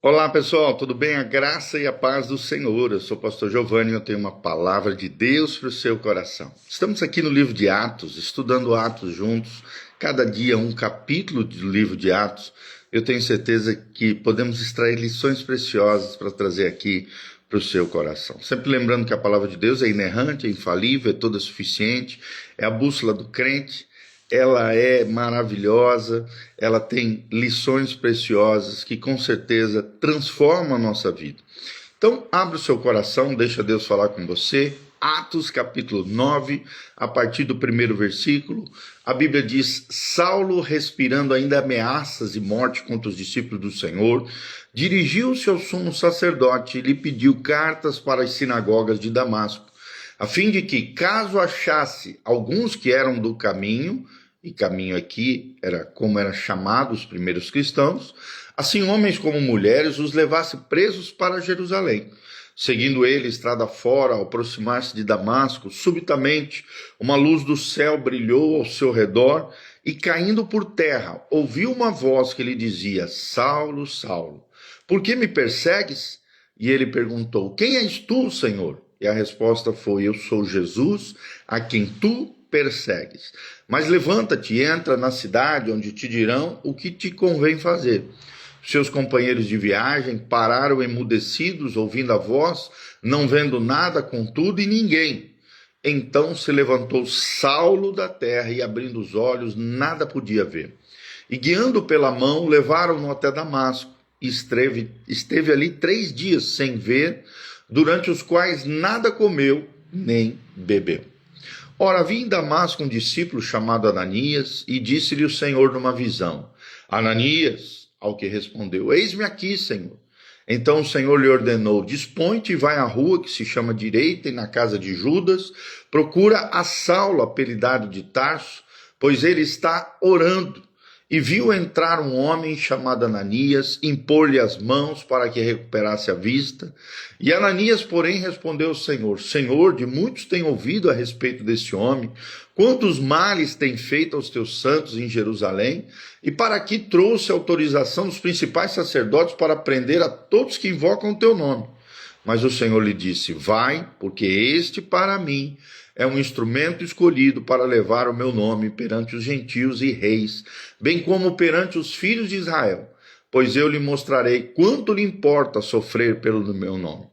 Olá pessoal, tudo bem? A graça e a paz do Senhor. Eu sou o pastor Giovanni e eu tenho uma palavra de Deus para o seu coração. Estamos aqui no livro de Atos, estudando Atos juntos, cada dia um capítulo do livro de Atos. Eu tenho certeza que podemos extrair lições preciosas para trazer aqui para o seu coração. Sempre lembrando que a palavra de Deus é inerrante, é infalível, é toda suficiente, é a bússola do crente. Ela é maravilhosa, ela tem lições preciosas que com certeza transformam a nossa vida. Então, abre o seu coração, deixa Deus falar com você. Atos capítulo 9, a partir do primeiro versículo, a Bíblia diz: Saulo, respirando ainda ameaças e morte contra os discípulos do Senhor, dirigiu-se ao sumo sacerdote e lhe pediu cartas para as sinagogas de Damasco, a fim de que, caso achasse alguns que eram do caminho, e caminho aqui era como eram chamados os primeiros cristãos, assim homens como mulheres os levasse presos para Jerusalém. Seguindo ele estrada fora, ao aproximar-se de Damasco, subitamente uma luz do céu brilhou ao seu redor e, caindo por terra, ouviu uma voz que lhe dizia: Saulo, Saulo, por que me persegues? E ele perguntou: Quem és tu, Senhor? E a resposta foi: Eu sou Jesus, a quem tu persegues. Mas levanta-te e entra na cidade, onde te dirão o que te convém fazer. Seus companheiros de viagem pararam emudecidos, ouvindo a voz, não vendo nada, contudo, e ninguém. Então se levantou Saulo da terra e, abrindo os olhos, nada podia ver. E, guiando pela mão, levaram-no até Damasco. E esteve ali 3 dias sem ver, durante os quais nada comeu nem bebeu. Ora, havia em Damasco um discípulo chamado Ananias, e disse-lhe o Senhor numa visão: Ananias. Ao que respondeu: Eis-me aqui, Senhor. Então o Senhor lhe ordenou: Dispõe-te e vai à rua que se chama Direita, e na casa de Judas procura a Saulo, apelidado de Tarso, pois ele está orando. E viu entrar um homem chamado Ananias, impor-lhe as mãos para que recuperasse a vista. E Ananias, porém, respondeu ao Senhor: Senhor, de muitos tenho ouvido a respeito desse homem, quantos males tem feito aos teus santos em Jerusalém, e para aqui trouxe autorização dos principais sacerdotes para prender a todos que invocam o teu nome. Mas o Senhor lhe disse: Vai, porque este para mim é um instrumento escolhido para levar o meu nome perante os gentios e reis, bem como perante os filhos de Israel, pois eu lhe mostrarei quanto lhe importa sofrer pelo meu nome.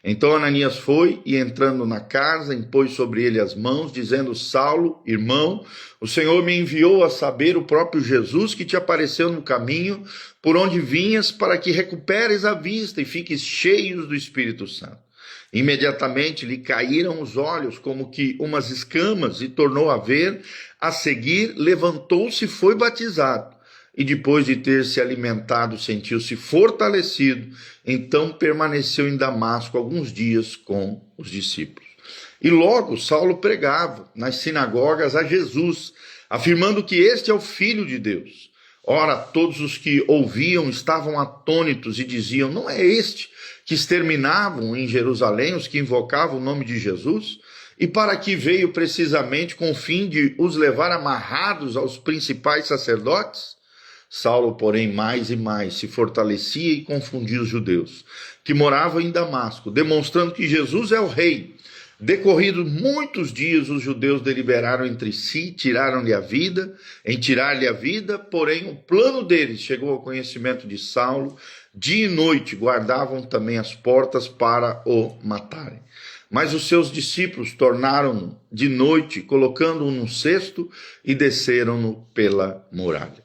Então Ananias foi e, entrando na casa, impôs sobre ele as mãos, dizendo: Saulo, irmão, o Senhor me enviou a saber o próprio Jesus que te apareceu no caminho por onde vinhas, para que recuperes a vista e fiques cheios do Espírito Santo. Imediatamente lhe caíram os olhos como que umas escamas e tornou a ver. A seguir levantou-se e foi batizado. E depois de ter se alimentado, sentiu-se fortalecido. Então permaneceu em Damasco alguns dias com os discípulos. E logo Saulo pregava nas sinagogas a Jesus, afirmando que este é o Filho de Deus. Ora, todos os que ouviam estavam atônitos e diziam: Não é este que exterminavam em Jerusalém os que invocavam o nome de Jesus? E para que veio precisamente com o fim de os levar amarrados aos principais sacerdotes? Saulo, porém, mais e mais se fortalecia e confundia os judeus que moravam em Damasco, demonstrando que Jesus é o rei. Decorridos muitos dias, os judeus deliberaram entre si, tirar-lhe a vida, porém o plano deles chegou ao conhecimento de Saulo. Dia e noite guardavam também as portas para o matarem. Mas os seus discípulos tornaram-no de noite, colocando-o num cesto, e desceram-no pela muralha.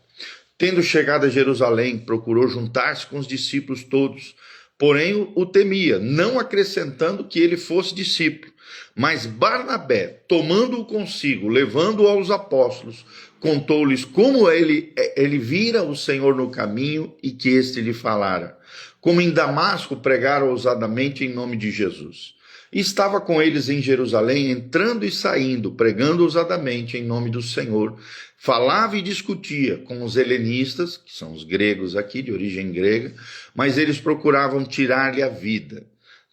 Tendo chegado a Jerusalém, procurou juntar-se com os discípulos todos, porém o temia, não acrescentando que ele fosse discípulo. Mas Barnabé, tomando-o consigo, levando-o aos apóstolos, contou-lhes como ele vira o Senhor no caminho e que este lhe falara, como em Damasco pregara ousadamente em nome de Jesus. E estava com eles em Jerusalém, entrando e saindo, pregando ousadamente em nome do Senhor. Falava e discutia com os helenistas, que são os gregos aqui, de origem grega, mas eles procuravam tirar-lhe a vida.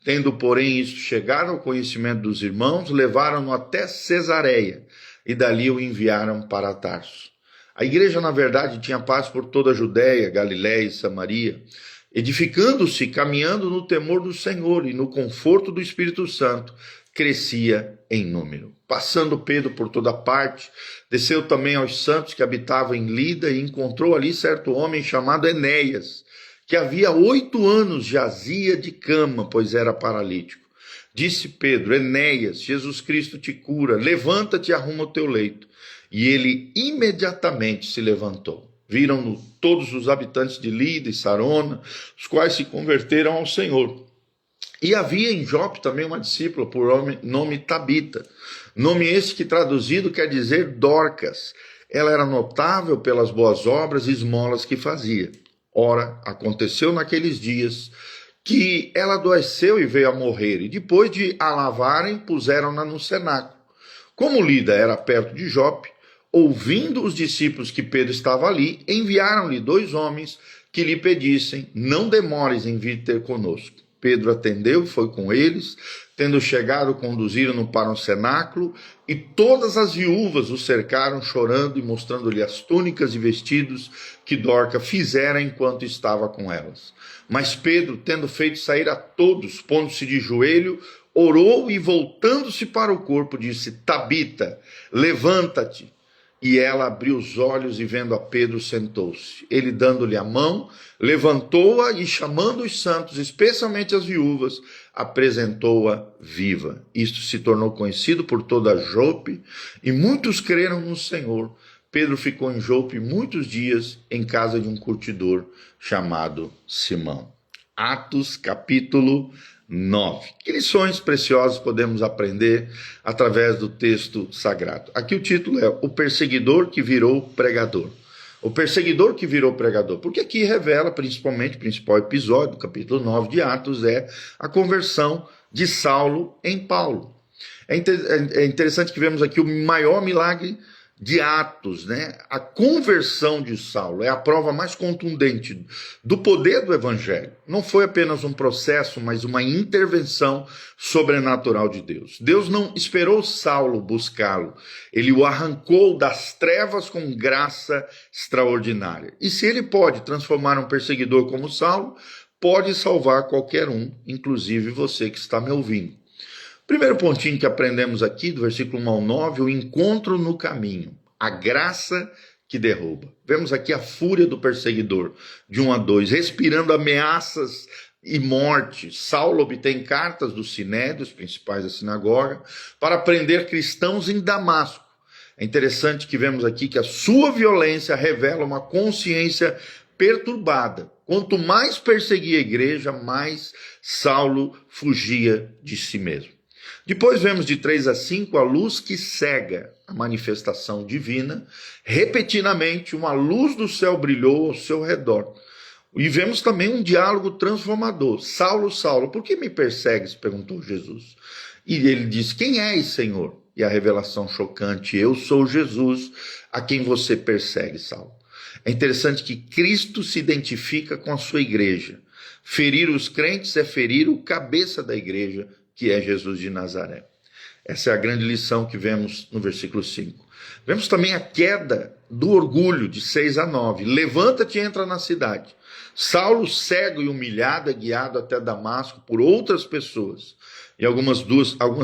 Tendo, porém, isto chegado ao conhecimento dos irmãos, levaram-no até Cesareia, e dali o enviaram para Tarso. A igreja, na verdade, tinha paz por toda a Judéia, Galiléia e Samaria. edificando-se, caminhando no temor do Senhor e no conforto do Espírito Santo, crescia em número. Passando Pedro por toda parte, desceu também aos santos que habitavam em Lida e encontrou ali certo homem chamado Enéas, que havia 8 anos jazia de cama, pois era paralítico. Disse Pedro: Enéas, Jesus Cristo te cura, levanta-te e arruma o teu leito. E ele imediatamente se levantou. Viram-no todos os habitantes de Lida e Sarona, os quais se converteram ao Senhor. E havia em Jope também uma discípula por nome Tabita, nome esse que traduzido quer dizer Dorcas. Ela era notável pelas boas obras e esmolas que fazia. Ora, aconteceu naqueles dias que ela adoeceu e veio a morrer, e depois de a lavarem, puseram-na no cenáculo. Como Lida era perto de Jope, ouvindo os discípulos que Pedro estava ali, enviaram-lhe 2 homens que lhe pedissem: não demores em vir ter conosco. Pedro atendeu e foi com eles. Tendo chegado, conduziram-no para um cenáculo, e todas as viúvas o cercaram, chorando e mostrando-lhe as túnicas e vestidos que Dorca fizera enquanto estava com elas. Mas Pedro, tendo feito sair a todos, pondo-se de joelho, orou e, voltando-se para o corpo, disse: Tabita, levanta-te. E ela abriu os olhos e, vendo a Pedro, sentou-se. Ele, dando-lhe a mão, levantou-a e, chamando os santos, especialmente as viúvas, apresentou-a viva. Isto se tornou conhecido por toda Jope, e muitos creram no Senhor. Pedro ficou em Jope muitos dias, em casa de um curtidor chamado Simão. Atos, capítulo 9. Que lições preciosas podemos aprender através do texto sagrado? Aqui o título é O Perseguidor que Virou Pregador. O perseguidor que virou pregador. Porque aqui revela, principalmente, o principal episódio do capítulo 9 de Atos é a conversão de Saulo em Paulo. É interessante que vemos aqui o maior milagre de Atos, né? A conversão de Saulo é a prova mais contundente do poder do evangelho. Não foi apenas um processo, mas uma intervenção sobrenatural de Deus. Deus não esperou Saulo buscá-lo, ele o arrancou das trevas com graça extraordinária. E se ele pode transformar um perseguidor como Saulo, pode salvar qualquer um, inclusive você que está me ouvindo. Primeiro pontinho que aprendemos aqui, do versículo 1 ao 9, o encontro no caminho, a graça que derruba. Vemos aqui a fúria do perseguidor, de 1 a 2, respirando ameaças e morte. Saulo obtém cartas dos sinédrios, principais da sinagoga, para prender cristãos em Damasco. É interessante que vemos aqui que a sua violência revela uma consciência perturbada. Quanto mais perseguia a igreja, mais Saulo fugia de si mesmo. Depois vemos de 3 a 5 a luz que cega, a manifestação divina. Repetidamente, uma luz do céu brilhou ao seu redor. E vemos também um diálogo transformador. Saulo, Saulo, por que me persegues? Perguntou Jesus. E ele disse: quem és, Senhor? E a revelação chocante: eu sou Jesus, a quem você persegue, Saulo. É interessante que Cristo se identifica com a sua igreja. Ferir os crentes é ferir o cabeça da igreja, que é Jesus de Nazaré. Essa é a grande lição que vemos no versículo 5. Vemos também a queda do orgulho, de 6 a 9. Levanta-te e entra na cidade. Saulo, cego e humilhado, é guiado até Damasco por outras pessoas. E algumas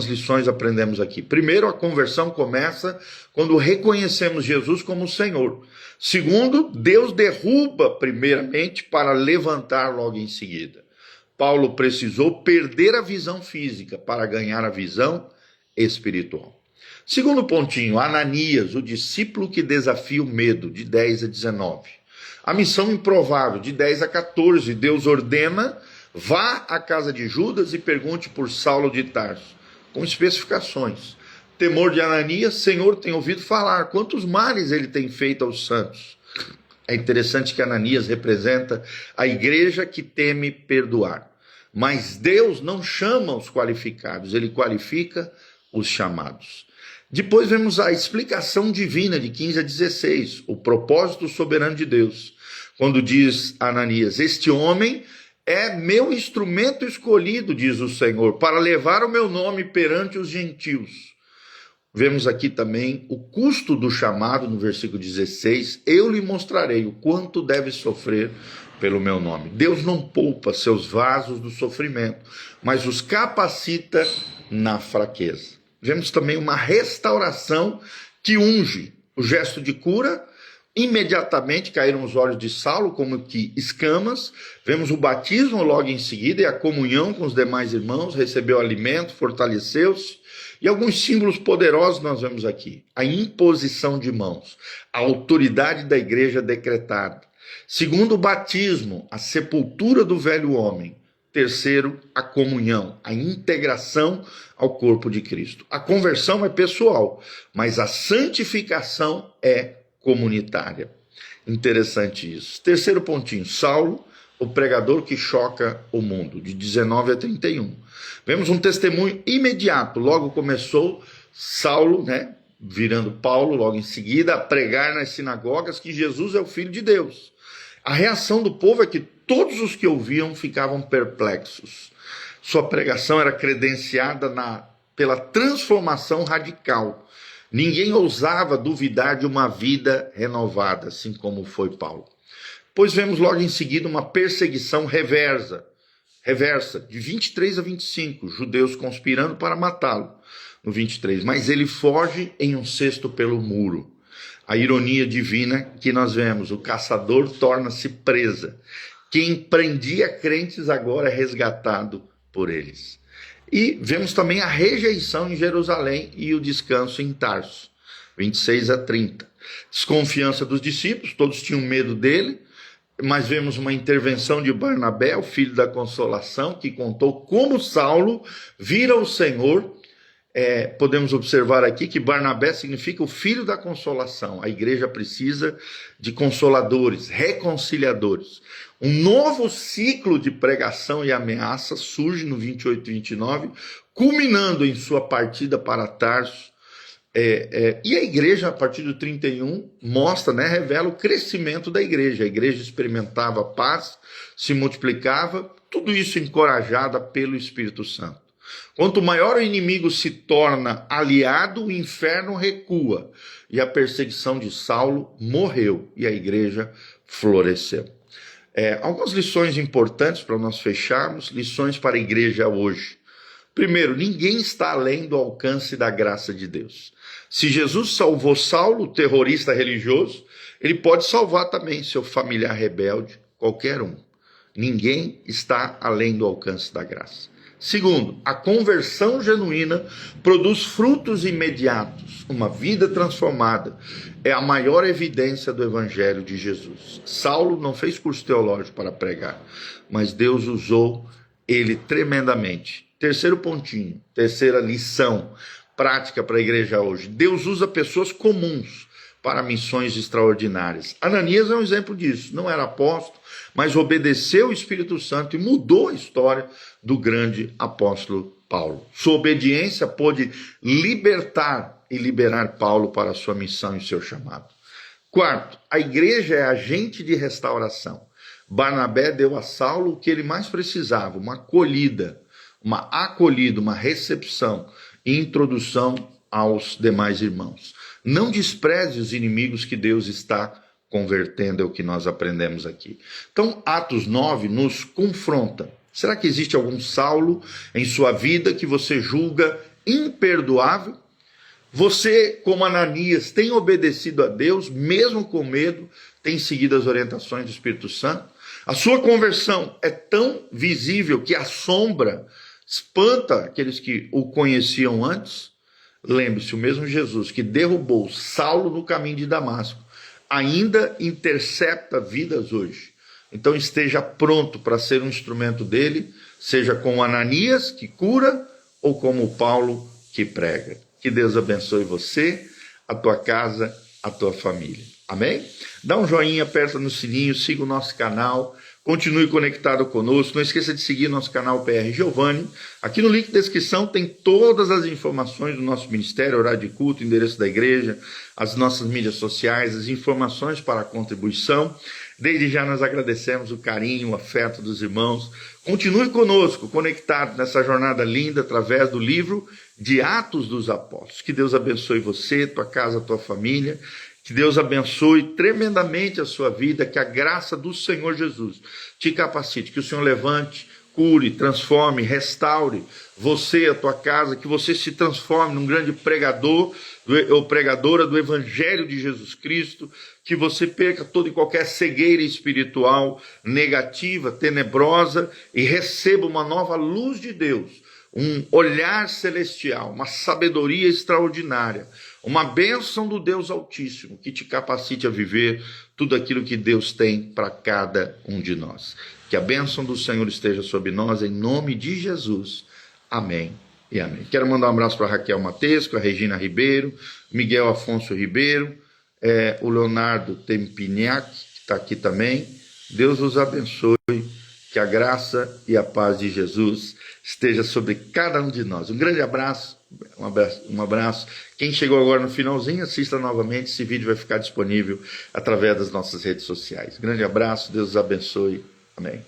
lições aprendemos aqui. Primeiro, a conversão começa quando reconhecemos Jesus como Senhor. Segundo, Deus derruba primeiramente para levantar logo em seguida. Paulo precisou perder a visão física para ganhar a visão espiritual. Segundo pontinho, Ananias, o discípulo que desafia o medo, de 10 a 19. A missão improvável, de 10 a 14, Deus ordena: vá à casa de Judas e pergunte por Saulo de Tarso, com especificações. Temor de Ananias: Senhor, tem ouvido falar, quantos males ele tem feito aos santos. É interessante que Ananias representa a igreja que teme perdoar. Mas Deus não chama os qualificados, ele qualifica os chamados. Depois vemos a explicação divina de 15 a 16, o propósito soberano de Deus. Quando diz Ananias: este homem é meu instrumento escolhido, diz o Senhor, para levar o meu nome perante os gentios. Vemos aqui também o custo do chamado no versículo 16. Eu lhe mostrarei o quanto deve sofrer pelo meu nome. Deus não poupa seus vasos do sofrimento, mas os capacita na fraqueza. Vemos também uma restauração que unge. O gesto de cura, imediatamente caíram os olhos de Saulo como que escamas. Vemos o batismo logo em seguida e a comunhão com os demais irmãos, recebeu alimento, fortaleceu-se. E alguns símbolos poderosos nós vemos aqui. A imposição de mãos, a autoridade da igreja decretada. Segundo, o batismo, a sepultura do velho homem. Terceiro, a comunhão, a integração ao corpo de Cristo. A conversão é pessoal, mas a santificação é comunitária. Interessante isso. Terceiro pontinho, Saulo, o pregador que choca o mundo, de 19 a 31. Vemos um testemunho imediato. Logo começou Saulo, virando Paulo, logo em seguida, a pregar nas sinagogas que Jesus é o Filho de Deus. A reação do povo é que todos os que ouviam ficavam perplexos. Sua pregação era credenciada pela transformação radical. Ninguém ousava duvidar de uma vida renovada, assim como foi Paulo. Pois vemos logo em seguida uma perseguição reversa, de 23 a 25, judeus conspirando para matá-lo, no 23. Mas ele foge em um cesto pelo muro. A ironia divina que nós vemos, o caçador torna-se presa. Quem prendia crentes agora é resgatado por eles. E vemos também a rejeição em Jerusalém e o descanso em Tarso, 26 a 30. Desconfiança dos discípulos, todos tinham medo dele, mas vemos uma intervenção de Barnabé, o filho da consolação, que contou como Saulo vira o Senhor. Podemos observar aqui que Barnabé significa o filho da consolação. A igreja precisa de consoladores, reconciliadores. Um novo ciclo de pregação e ameaça surge no 28 e 29, culminando em sua partida para Tarso. E a igreja, a partir do 31, mostra, revela o crescimento da igreja. A igreja experimentava paz, se multiplicava, tudo isso encorajada pelo Espírito Santo. Quanto maior o inimigo se torna aliado, o inferno recua. E a perseguição de Saulo morreu e a igreja floresceu. Algumas lições importantes para nós fecharmos, lições para a igreja hoje. Primeiro, ninguém está além do alcance da graça de Deus. Se Jesus salvou Saulo, o terrorista religioso, ele pode salvar também seu familiar rebelde, qualquer um. Ninguém está além do alcance da graça. Segundo, a conversão genuína produz frutos imediatos. Uma vida transformada é a maior evidência do evangelho de Jesus. Saulo não fez curso teológico para pregar, mas Deus usou ele tremendamente. Terceiro pontinho, terceira lição prática para a igreja hoje. Deus usa pessoas comuns para missões extraordinárias. Ananias é um exemplo disso. Não era apóstolo, mas obedeceu o Espírito Santo e mudou a história do grande apóstolo Paulo. Sua obediência pôde libertar e liberar Paulo para a sua missão e seu chamado. Quarto, a igreja é agente de restauração. Barnabé deu a Saulo o que ele mais precisava, uma acolhida, uma recepção e introdução aos demais irmãos. Não despreze os inimigos que Deus está convertendo, é o que nós aprendemos aqui. Então, Atos 9 nos confronta. Será que existe algum Saulo em sua vida que você julga imperdoável? Você, como Ananias, tem obedecido a Deus, mesmo com medo, tem seguido as orientações do Espírito Santo? A sua conversão é tão visível que assombra, espanta aqueles que o conheciam antes? Lembre-se, o mesmo Jesus que derrubou Saulo no caminho de Damasco, ainda intercepta vidas hoje. Então esteja pronto para ser um instrumento dele, seja como Ananias, que cura, ou como Paulo, que prega. Que Deus abençoe você, a tua casa, a tua família. Amém? Dá um joinha, aperta no sininho, siga o nosso canal, continue conectado conosco. Não esqueça de seguir nosso canal PR Giovanni. Aqui no link da descrição tem todas as informações do nosso ministério, horário de culto, endereço da igreja, as nossas mídias sociais, as informações para a contribuição. Desde já nós agradecemos o carinho, o afeto dos irmãos. Continue conosco, conectado nessa jornada linda através do livro de Atos dos Apóstolos. Que Deus abençoe você, tua casa, tua família. Que Deus abençoe tremendamente a sua vida, que a graça do Senhor Jesus te capacite, que o Senhor levante, cure, transforme, restaure você, a tua casa, que você se transforme num grande pregador ou pregadora do Evangelho de Jesus Cristo, que você perca toda e qualquer cegueira espiritual negativa, tenebrosa, e receba uma nova luz de Deus, um olhar celestial, uma sabedoria extraordinária, uma bênção do Deus Altíssimo, que te capacite a viver tudo aquilo que Deus tem para cada um de nós. Que a bênção do Senhor esteja sobre nós, em nome de Jesus. Amém e amém. Quero mandar um abraço para a Raquel Matesco, a Regina Ribeiro, Miguel Afonso Ribeiro, o Leonardo Tempiniak, que está aqui também. Deus os abençoe, que a graça e a paz de Jesus esteja sobre cada um de nós. Um grande abraço, um abraço. Quem chegou agora no finalzinho, assista novamente. Esse vídeo vai ficar disponível através das nossas redes sociais. Grande abraço, Deus os abençoe. Amém.